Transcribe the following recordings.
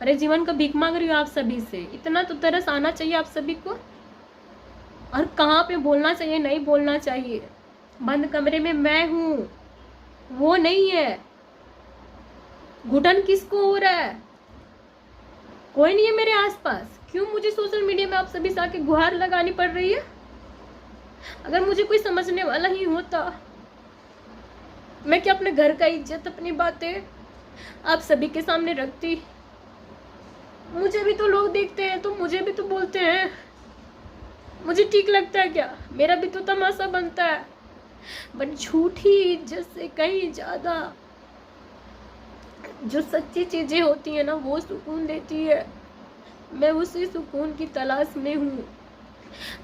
अरे जीवन का भीख मांग रही हूँ आप सभी से, इतना तो तरस आना चाहिए आप सभी को। और कहाँ पे बोलना चाहिए, नहीं बोलना चाहिए। बंद कमरे में मैं हूँ, वो नहीं है। घुटन किसको हो रहा है? कोई नहीं है मेरे आसपास, क्यों मुझे सोशल मीडिया में आप सभी से आके गुहार लगानी पड़ रही है? अगर मुझे कोई समझने वाला ही होता, मैं क्या अपने घर का इज्जत, अपनी बातें आप सभी के सामने रखती? मुझे भी तो लोग देखते हैं, तो मुझे भी तो बोलते हैं। मुझे ठीक लगता है क्या? मेरा भी तो तमाशा बनता है। बट झूठी इज्जत से कहीं ज्यादा जो सच्ची चीजें होती है ना, वो सुकून देती है। मैं उसी सुकून की तलाश में हूँ।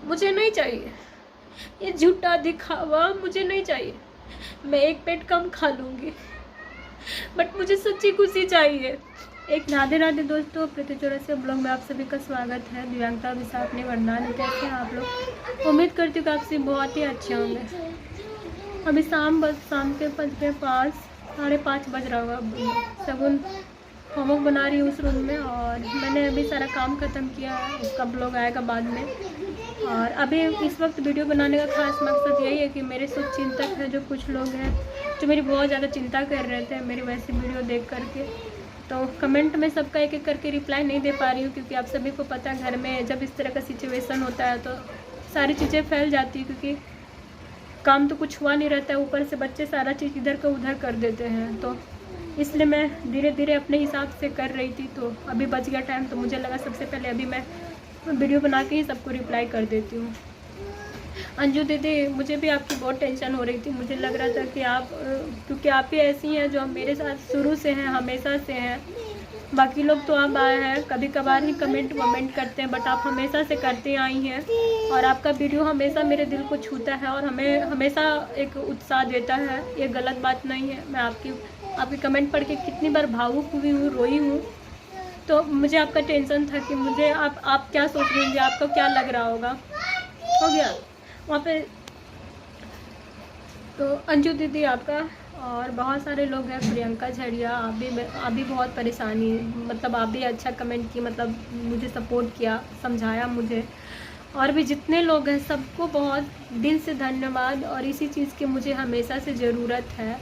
मुझे नहीं चाहिए ये झूठा दिखावा, मुझे नहीं चाहिए। मैं एक पेट कम खा लूंगी, बट मुझे सच्ची खुशी चाहिए। एक राधे राधे दोस्तों, प्रति चौरसिया ब्लॉग में आप सभी का स्वागत है। दिव्यांगता विशाखनी वरदान, कैसे हैं आप लोग? उम्मीद करती हूँ कि आप सभी बहुत ही अच्छे होंगे। अभी शाम के 5:05 बज रहा होगा। सगुन होमवर्क बना रही हूँ उस रूम में, और मैंने अभी सारा काम ख़त्म किया है। उसका ब्लॉग आएगा बाद में। और अभी इस वक्त वीडियो बनाने का खास मकसद यही है कि मेरे शुभचिंतक हैं, जो कुछ लोग हैं जो मेरी बहुत ज़्यादा चिंता कर रहे थे मेरी वैसी वीडियो देख करके, तो कमेंट में सबका एक एक करके रिप्लाई नहीं दे पा रही हूँ, क्योंकि आप सभी को पता है घर में जब इस तरह का सिचुएशन होता है तो सारी चीज़ें फैल जाती है, क्योंकि काम तो कुछ हुआ नहीं रहता है, ऊपर से बच्चे सारा चीज़ इधर का उधर कर देते हैं। तो इसलिए मैं धीरे धीरे अपने हिसाब से कर रही थी। तो अभी बच गया टाइम, तो मुझे लगा सबसे पहले अभी मैं वीडियो बना के ही सबको रिप्लाई कर देती हूँ। अंजू दीदी, मुझे भी आपकी बहुत टेंशन हो रही थी। मुझे लग रहा था कि आप, क्योंकि आप ही ऐसी हैं जो मेरे साथ शुरू से हैं, हमेशा से हैं। बाकी लोग तो आप आए हैं, कभी कभार ही कमेंट करते हैं, बट आप हमेशा से करते आई हैं। और आपका वीडियो हमेशा मेरे दिल को छूता है और हमें हमेशा एक उत्साह देता है। ये गलत बात नहीं है। मैं आपकी कमेंट पढ़ के कितनी बार भावुक हुई हूँ, रोई हूँ। तो मुझे आपका टेंशन था कि मुझे आप क्या सोच रही होंगी, आपको क्या लग रहा होगा। हो गया वहाँ पे। तो अंजू दीदी आपका, और बहुत सारे लोग हैं, प्रियंका झड़िया, आप भी बहुत परेशानी, मतलब आप भी अच्छा कमेंट की, मतलब मुझे सपोर्ट किया, समझाया मुझे। और भी जितने लोग हैं सबको बहुत दिल से धन्यवाद। और इसी चीज़ की मुझे हमेशा से ज़रूरत है।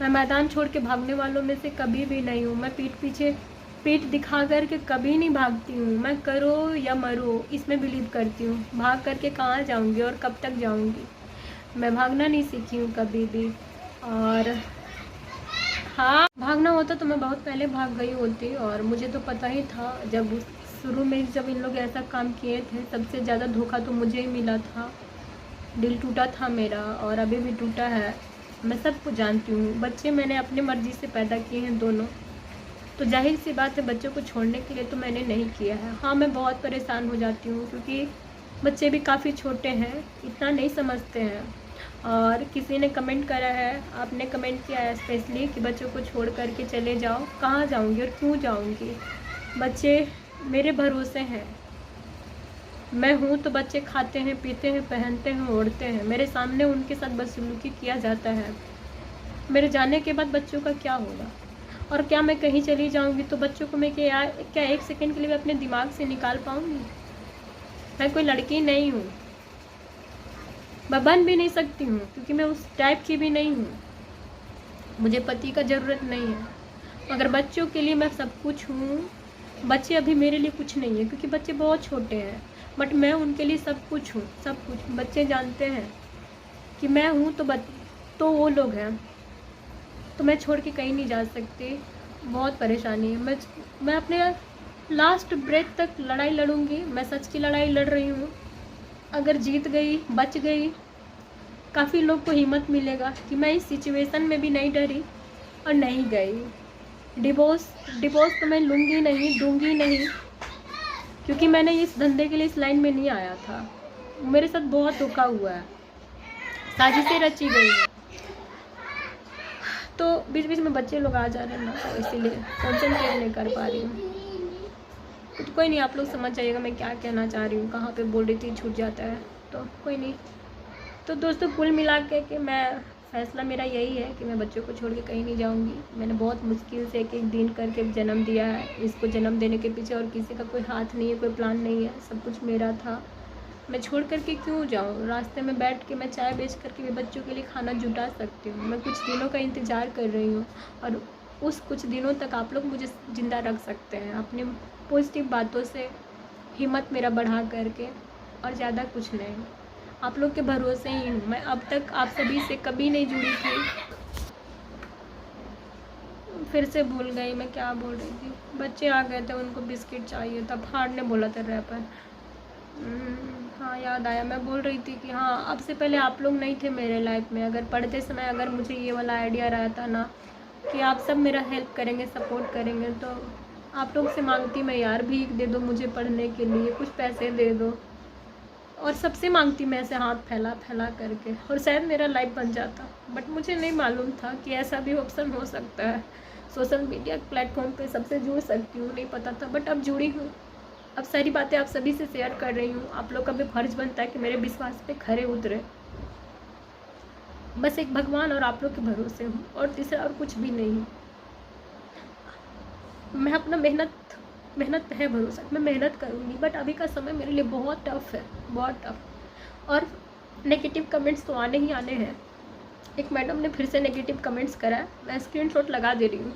मैं मैदान छोड़ के भागने वालों में से कभी भी नहीं हूँ। मैं पीठ दिखा कर के कभी नहीं भागती हूँ। मैं करो या मरो इसमें बिलीव करती हूँ। भाग करके कहाँ जाऊँगी और कब तक जाऊँगी? मैं भागना नहीं सीखी हूँ कभी भी। और हाँ, भागना होता तो मैं बहुत पहले भाग गई होती। और मुझे तो पता ही था, जब शुरू में जब इन लोग ऐसा काम किए थे, सबसे ज़्यादा धोखा तो मुझे ही मिला था। दिल टूटा था मेरा, और अभी भी टूटा है। मैं सबको जानती हूँ। बच्चे मैंने अपनी मर्ज़ी से पैदा किए हैं दोनों, तो जाहिर सी बात है बच्चों को छोड़ने के लिए तो मैंने नहीं किया है। हाँ, मैं बहुत परेशान हो जाती हूँ, क्योंकि बच्चे भी काफ़ी छोटे हैं, इतना नहीं समझते हैं। और किसी ने कमेंट करा है, आपने कमेंट किया है स्पेशली कि बच्चों को छोड़ करके चले जाओ। कहाँ जाऊँगी और क्यों जाऊँगी? बच्चे मेरे भरोसे हैं। मैं हूँ तो बच्चे खाते हैं, पीते हैं, पहनते हैं, ओढ़ते हैं। मेरे सामने उनके साथ बदसलूकी किया जाता है। मेरे जाने के बाद बच्चों का क्या होगा? और क्या मैं कहीं चली जाऊँगी तो बच्चों को मैं क्या एक सेकंड के लिए अपने दिमाग से निकाल पाऊँगी? मैं कोई लड़की नहीं हूँ, मैं बन भी नहीं सकती हूँ, क्योंकि मैं उस टाइप की भी नहीं हूँ। मुझे पति का ज़रूरत नहीं है, मगर बच्चों के लिए मैं सब कुछ हूँ। बच्चे अभी मेरे लिए कुछ नहीं है, क्योंकि बच्चे बहुत छोटे हैं, बट मैं उनके लिए सब कुछ हूँ, सब कुछ। बच्चे जानते हैं कि मैं हूँ, तो वो लोग हैं, तो मैं छोड़ के कहीं नहीं जा सकती। बहुत परेशानी है। मैं अपने लास्ट ब्रेथ तक लड़ाई लड़ूंगी। मैं सच की लड़ाई लड़ रही हूँ। अगर जीत गई, बच गई, काफ़ी लोग को हिम्मत मिलेगा कि मैं इस सिचुएशन में भी नहीं डरी और नहीं गई। डिवोर्स तो मैं लूँगी नहीं, दूँगी नहीं, क्योंकि मैंने इस धंधे के लिए इस लाइन में नहीं आया था। मेरे साथ बहुत धोखा हुआ है, साजिशें रची गई हैं। तो बीच बीच में बच्चे लोग आ जा रहे हैं ना, तो इसीलिए कॉन्सेंट्रेट नहीं कर पा रही हूँ। तो कोई नहीं, आप लोग समझ जाइएगा मैं क्या कहना चाह रही हूँ, कहाँ पे बोल रही थी, छूट जाता है तो कोई नहीं। तो दोस्तों, कुल मिला के कि मैं फ़ैसला मेरा यही है कि मैं बच्चों को छोड़ के कहीं नहीं जाऊंगी। मैंने बहुत मुश्किल से एक एक दिन करके जन्म दिया है। इसको जन्म देने के पीछे और किसी का कोई हाथ नहीं है, कोई प्लान नहीं है, सब कुछ मेरा था। मैं छोड़ कर के क्यों जाऊँ? रास्ते में बैठ के मैं चाय बेच करके भी बच्चों के लिए खाना जुटा सकती हूँ। मैं कुछ दिनों का इंतज़ार कर रही हूँ और उस कुछ दिनों तक आप लोग मुझे ज़िंदा रख सकते हैं अपने पॉजिटिव बातों से, हिम्मत मेरा बढ़ा करके, और ज़्यादा कुछ नहीं। आप लोग के भरोसे ही हूँ मैं। अब तक आप सभी से कभी नहीं जुड़ी थी। फिर से भूल गई मैं क्या बोल रही थी। बच्चे आ गए थे, उनको बिस्किट चाहिए था, फाड़ ने बोला था रैपर। हाँ याद आया, मैं बोल रही थी कि हाँ, अब से पहले आप लोग नहीं थे मेरे लाइफ में। अगर पढ़ते समय अगर मुझे ये वाला आइडिया रहता ना कि आप सब मेरा हेल्प करेंगे, सपोर्ट करेंगे, तो आप लोग से मांगती मैं, यार भीख दे दो मुझे पढ़ने के लिए, कुछ पैसे दे दो, और सबसे मांगती मैं ऐसे हाथ फैला फैला करके, और शायद मेरा लाइफ बन जाता। बट मुझे नहीं मालूम था कि ऐसा भी ऑप्शन हो सकता है। सोशल मीडिया प्लेटफॉर्म पे सबसे जुड़ सकती हूँ, नहीं पता था, बट अब जुड़ी हूँ। अब सारी बातें आप सभी से शेयर कर रही हूँ। आप लोग का भी फर्ज बनता है कि मेरे विश्वास पे खरे उतरे। बस एक भगवान और आप लोग के भरोसे हूँ, और तीसरा और कुछ भी नहीं। मैं अपना मेहनत पे है भरोसा, मैं मेहनत करूँगी, बट अभी का समय मेरे लिए बहुत टफ है, बहुत टफ। और नेगेटिव कमेंट्स तो आने ही आने हैं। एक मैडम ने फिर से नेगेटिव कमेंट्स करा है, मैं स्क्रीनशॉट लगा दे रही हूँ,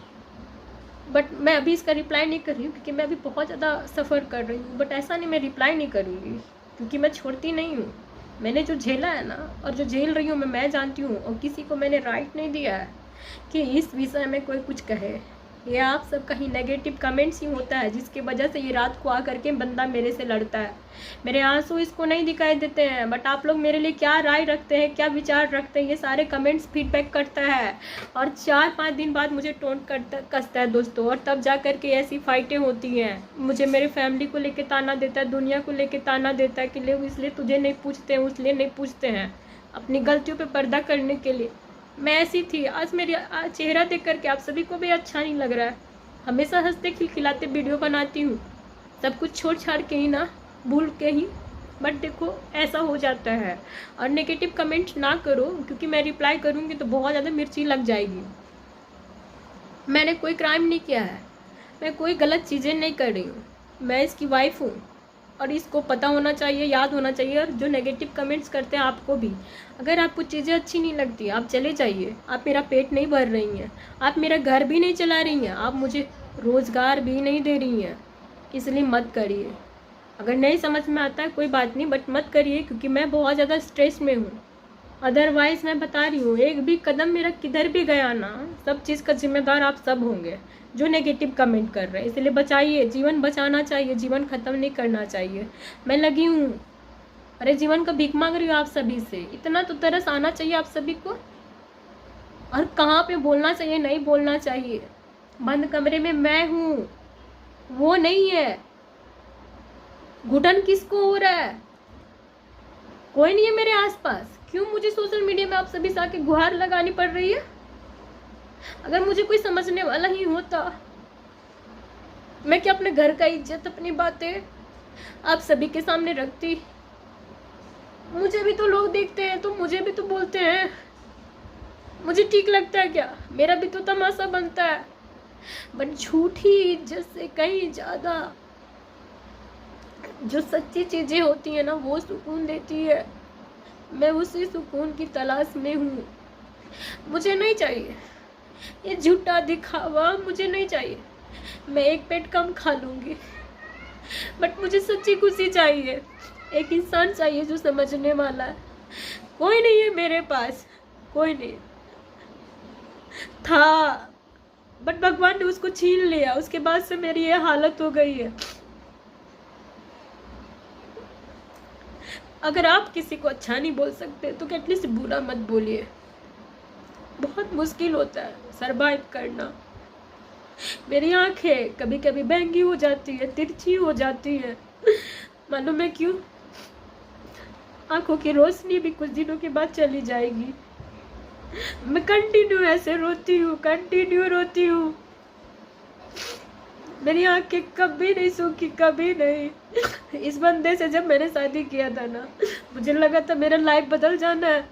बट मैं अभी इसका रिप्लाई नहीं कर रही हूँ क्योंकि मैं अभी बहुत ज़्यादा सफ़र कर रही हूँ। बट ऐसा नहीं मैं रिप्लाई नहीं करूँगी, क्योंकि मैं छोड़ती नहीं हूँ। मैंने जो झेला है ना, और जो झेल रही हूँ मैं जानती हूँ, और किसी को मैंने राइट नहीं दिया है कि इस विषय में कोई कुछ कहे। ये आप सबका ही नेगेटिव कमेंट्स ही होता है जिसकी वजह से ये रात को आकर के बंदा मेरे से लड़ता है। मेरे आंसू इसको नहीं दिखाई देते हैं, बट आप लोग मेरे लिए क्या राय रखते हैं, क्या विचार रखते हैं, ये सारे कमेंट्स फीडबैक करता है, और 4-5 दिन बाद मुझे टोंट कसता है दोस्तों, और तब जा कर के ऐसी फाइटें होती हैं। मुझे मेरे फैमिली को लेके ताना देता है, दुनिया को लेके ताना देता है कि ले इसलिए तुझे नहीं पूछते हैं, उसलिए नहीं पूछते हैं, अपनी गलतियों पर पर्दा करने के लिए। मैं ऐसी थी, आज मेरी चेहरा देख करके आप सभी को भी अच्छा नहीं लग रहा है। हमेशा हंसते खिलखिलाते वीडियो बनाती हूँ, सब कुछ छोड़ छाड़ के ही ना, भूल के ही, बट देखो ऐसा हो जाता है। और नेगेटिव कमेंट ना करो, क्योंकि मैं रिप्लाई करूँगी तो बहुत ज़्यादा मिर्ची लग जाएगी। मैंने कोई क्राइम नहीं किया है, मैं कोई गलत चीज़ें नहीं कर रही हूँ, मैं इसकी वाइफ हूँ, और इसको पता होना चाहिए, याद होना चाहिए। और जो नेगेटिव कमेंट्स करते हैं आपको भी, अगर आपको चीज़ें अच्छी नहीं लगती आप चले जाइए। आप मेरा पेट नहीं भर रही हैं, आप मेरा घर भी नहीं चला रही हैं, आप मुझे रोज़गार भी नहीं दे रही हैं, इसलिए मत करिए। अगर नहीं समझ में आता है कोई बात नहीं, बट मत करिए, क्योंकि मैं बहुत ज़्यादा स्ट्रेस में हूँ। अदरवाइज़ मैं बता रही हूँ, एक भी कदम मेरा किधर भी गया ना, सब चीज़ का जिम्मेदार आप सब होंगे जो नेगेटिव कमेंट कर रहे हैं। इसलिए बचाइए, जीवन बचाना चाहिए, जीवन ख़त्म नहीं करना चाहिए। मैं लगी हूँ, अरे जीवन का भीख मांग रही हूँ आप सभी से। इतना तो तरस आना चाहिए आप सभी को, और कहाँ पे बोलना चाहिए, नहीं बोलना चाहिए। बंद कमरे में मैं हूँ, वो नहीं है। घुटन किसको हो रहा है? कोई नहीं है मेरे आसपास, क्यों मुझे सोशल मीडिया में आप सभी से आके गुहार लगानी पड़ रही है? अगर मुझे कोई समझने वाला ही होता, मैं क्या अपने घर का इज्जत, अपनी बातें आप सभी के सामने रखती? मुझे भी तो लोग देखते हैं, तो मुझे भी तो बोलते हैं, मुझे ठीक लगता है क्या? मेरा भी तो तमाशा बनता है। बट झूठी इज्जत से कहीं ज़्यादा जो सच्ची चीज़ें होती हैं ना, वो सुकून देती है। मैं उसी सुकून की तलाश में हूँ। मुझे नहीं चाहिए ये झूठा दिखावा, मुझे नहीं चाहिए। मैं एक पेट कम खा लूँगी, बट मुझे सच्ची खुशी चाहिए। एक इंसान चाहिए जो समझने वाला है। कोई नहीं है मेरे पास, कोई नहीं था, बट भगवान ने उसको छीन लिया। उसके बाद से मेरी ये हालत हो गई है। अगर आप किसी को अच्छा नहीं बोल सकते तो एटलीस्ट बुरा मत बोलिए। बहुत मुश्किल होता है सरवाइव करना। मेरी आंखें कभी कभी बैंगी हो जाती है, तिरछी हो जाती है, मालूम है क्यों? आंखों की रोशनी भी कुछ दिनों के बाद चली जाएगी। मैं कंटिन्यू ऐसे रोती हूँ, कंटिन्यू रोती हूँ। मेरी आंखें कभी नहीं सूखी, कभी नहीं। इस बंदे से जब मैंने शादी किया था ना, मुझे लगा था मेरा लाइफ बदल जाना है,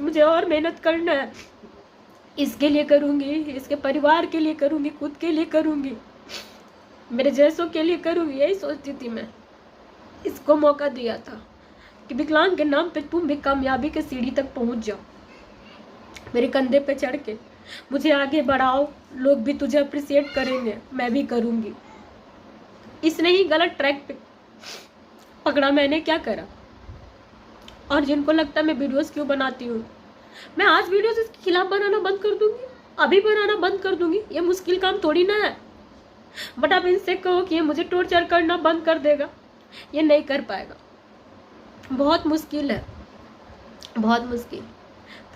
मुझे और मेहनत करना है, इसके लिए करूँगी, इसके परिवार के लिए करूँगी, खुद के लिए करूँगी, मेरे जैसों के लिए करूँगी, यही सोचती थी मैं। इसको मौका दिया था कि विकलांग के नाम पे तुम भी कामयाबी के सीढ़ी तक पहुँच जाओ, मेरे कंधे पे चढ़ के मुझे आगे बढ़ाओ, लोग भी तुझे अप्रिशिएट करेंगे, मैं भी करूँगी। इसने ही गलत ट्रैक पे पकड़ा, मैंने क्या करा। और जिनको लगता है मैं वीडियोस क्यों बनाती हूँ, मैं आज वीडियोस इसके खिलाफ बनाना बंद कर दूंगी, अभी बनाना बंद कर दूंगी, ये मुश्किल काम थोड़ी ना है। बट आप इनसे कहो कि ये मुझे टॉर्चर करना बंद कर देगा, ये नहीं कर पाएगा, बहुत मुश्किल है, बहुत मुश्किल।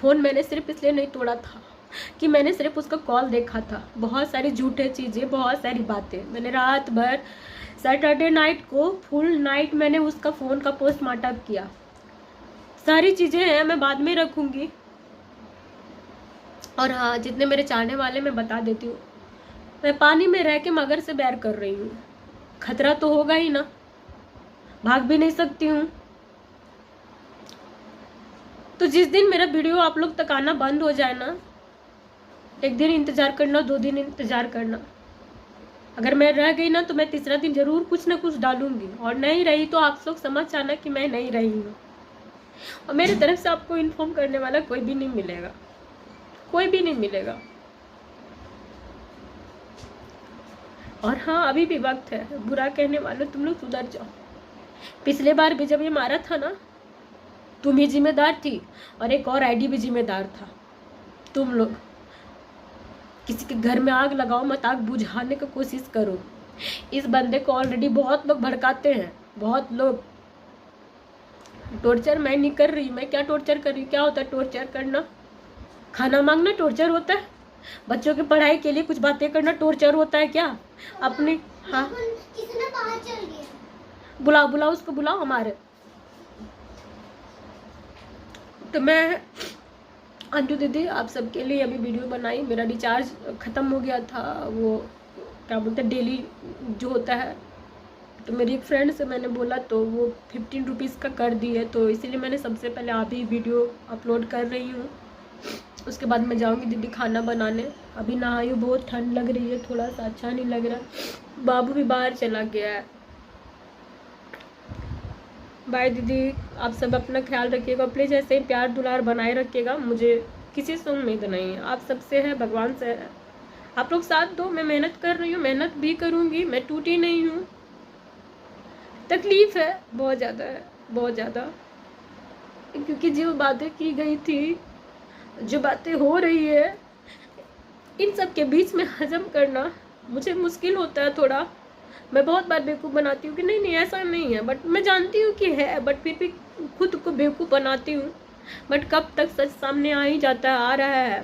फ़ोन मैंने सिर्फ इसलिए नहीं तोड़ा था कि मैंने सिर्फ उसका कॉल देखा था, बहुत सारी झूठे चीज़ें, बहुत सारी बातें, मैंने रात भर सैटरडे नाइट को फुल नाइट मैंने उसका फ़ोन का पोस्टमार्टम किया। सारी चीज़ें हैं, मैं बाद में रखूँगी। और हाँ, जितने मेरे चाहने वाले मैं बता देती हूँ, मैं पानी में रह के मगर से बैर कर रही हूँ, खतरा तो होगा ही ना, भाग भी नहीं सकती हूँ। तो जिस दिन मेरा वीडियो आप लोग तक आना बंद हो जाए ना, एक दिन इंतज़ार करना, 2 दिन इंतज़ार करना, अगर मैं रह गई ना तो मैं तीसरा दिन जरूर कुछ ना कुछ डालूंगी, और नहीं रही तो आप लोग समझ जाना कि मैं नहीं रही हूँ। और मेरी तरफ से आपको इन्फॉर्म करने वाला कोई भी नहीं मिलेगा, कोई भी नहीं मिलेगा। और हाँ, अभी भी वक्त है, बुरा कहने वालों तुम लोग सुधर जाओ। पिछले बार भी जब ये मारा था ना, तुम ही जिम्मेदार थी और एक और आईडी भी जिम्मेदार था। तुम लोग किसी के घर में आग लगाओ मत, आग बुझाने की कोशिश करो। इस बंदे को ऑलरेडी बहुत लोग भड़काते हैं, बहुत लोग। टॉर्चर मैं नहीं कर रही, मैं क्या टॉर्चर कर रही हूँ? क्या होता है टॉर्चर करना? खाना मांगना टॉर्चर होता है? बच्चों की पढ़ाई के लिए कुछ बातें करना टॉर्चर होता है क्या? अपने हाँ, किसने बाहर चल गया? बुलाओ बुलाओ उसको, बुलाओ हमारे। तो मैं अंजू दीदी आप सबके लिए अभी वीडियो बनाई। मेरा रिचार्ज ख़त्म हो गया था, वो क्या बोलते हैं डेली जो होता है, तो मेरी एक फ्रेंड से मैंने बोला तो वो 15 रुपीज़ का कर दी है, तो इसीलिए मैंने सबसे पहले अभी वीडियो अपलोड कर रही हूँ। उसके बाद मैं जाऊँगी दीदी खाना बनाने। अभी नहाई हूँ, बहुत ठंड लग रही है, थोड़ा सा अच्छा नहीं लग रहा। बाबू भी बाहर चला गया है। बाय दीदी, आप सब अपना ख्याल रखिएगा, प्लीज़ ऐसे ही प्यार दुलार बनाए रखिएगा। मुझे किसी से उम्मीद नहीं है, आप सबसे है, भगवान से है। आप लोग साथ दो, मैं मेहनत कर रही हूँ, मेहनत भी करूँगी, मैं टूटी नहीं हूँ। तकलीफ़ है, बहुत ज़्यादा है, बहुत ज़्यादा, क्योंकि जो बातें की गई थी, जो बातें हो रही है, इन सब के बीच में हजम करना मुझे मुश्किल होता है थोड़ा। मैं बहुत बार बेवकूफ़ बनाती हूँ कि नहीं नहीं ऐसा नहीं है, बट मैं जानती हूँ कि है, बट फिर भी खुद को बेवकूफ़ बनाती हूँ। बट कब तक सच सामने आ ही जाता है, आ रहा है।